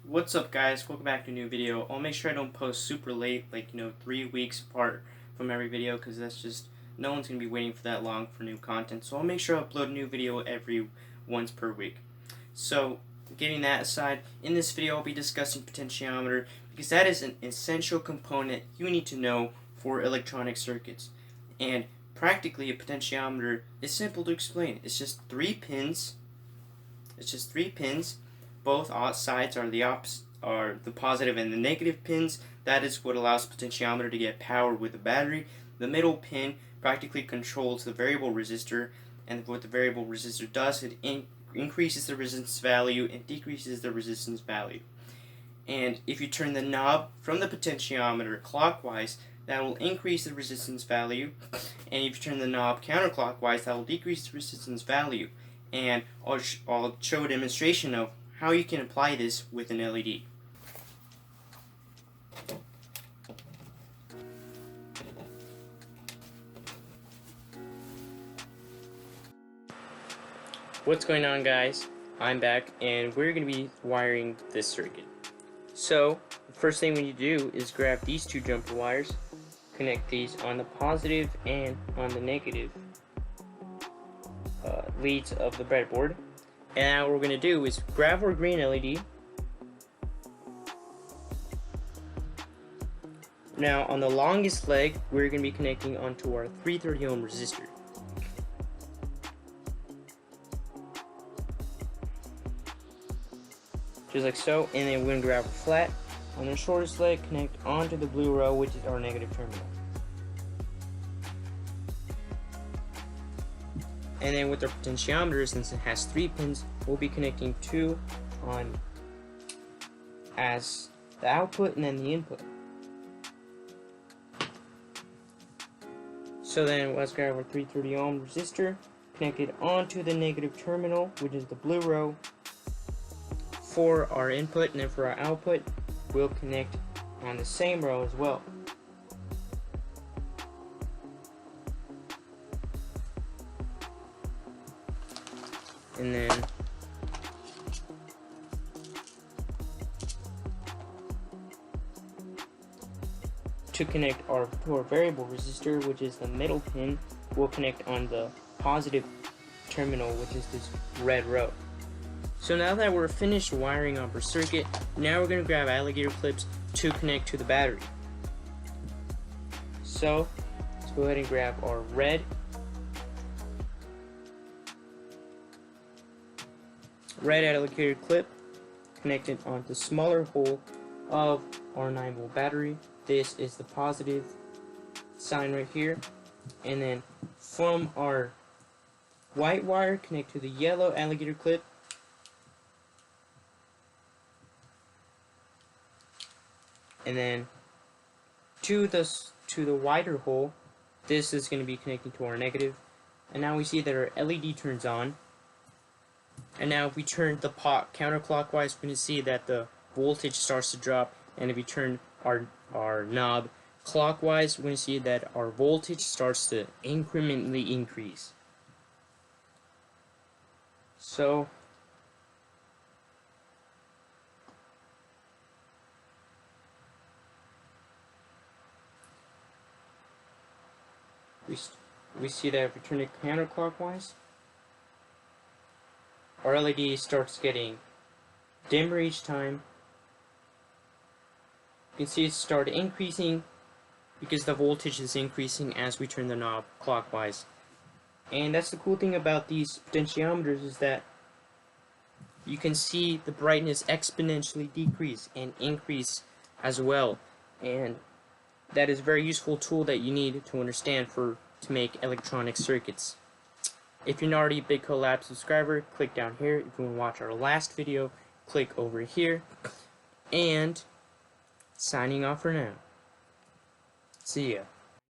What's up, guys? Welcome back to a new video. I'll make sure I don't post super late, like 3 weeks apart from every video, because that's just, no one's gonna be waiting for that long for new content. So I'll make sure I upload a new video every once per week. So getting that aside, in this video I'll be discussing potentiometer, because that is an essential component you need to know for electronic circuits. And practically a potentiometer is simple to explain. It's just three pins. Both sides are the positive and the negative pins. That is what allows potentiometer to get power with the battery. The middle pin practically controls the variable resistor, and what the variable resistor does, it increases the resistance value and decreases the resistance value. And if you turn the knob from the potentiometer clockwise, that will increase the resistance value, and if you turn the knob counterclockwise, that will decrease the resistance value. And I'll show a demonstration of how you can apply this with an LED. What's going on, guys? I'm back, and we're going to be wiring this circuit. So the first thing we need to do is grab these two jumper wires, connect these on the positive and on the negative leads of the breadboard. And now what we're going to do is grab our green LED. Now on the longest leg, we're going to be connecting onto our 330 ohm resistor. Just like so, and then we're going to grab a flat on the shortest leg, connect onto the blue row, which is our negative terminal. And then with our potentiometer, since it has 3 pins, we'll be connecting 2 on as the output and then the input. So then let's grab our 330 ohm resistor, connect it onto the negative terminal, which is the blue row, for our input, and then for our output, we'll connect on the same row as well. And then to connect to our variable resistor, which is the middle pin, we'll connect on the positive terminal, which is this red row. So now that we're finished wiring up our circuit, now we're going to grab alligator clips to connect to the battery. So let's go ahead and grab our red alligator clip, connect it onto the smaller hole of our 9-volt battery. This is the positive sign right here. And then from our white wire, connect to the yellow alligator clip. And then to the wider hole, this is going to be connecting to our negative. And now we see that our LED turns on. And now if we turn the pot counterclockwise, we're going to see that the voltage starts to drop. And if we turn our knob clockwise, we're going to see that our voltage starts to incrementally increase. So we see that if we turn it counterclockwise, our LED starts getting dimmer each time. You can see it start increasing because the voltage is increasing as we turn the knob clockwise. And that's the cool thing about these potentiometers, is that you can see the brightness exponentially decrease and increase as well. And that is a very useful tool that you need to understand to make electronic circuits. If you're not already a Big Collab subscriber, click down here. If you want to watch our last video, click over here. And signing off for now. See ya.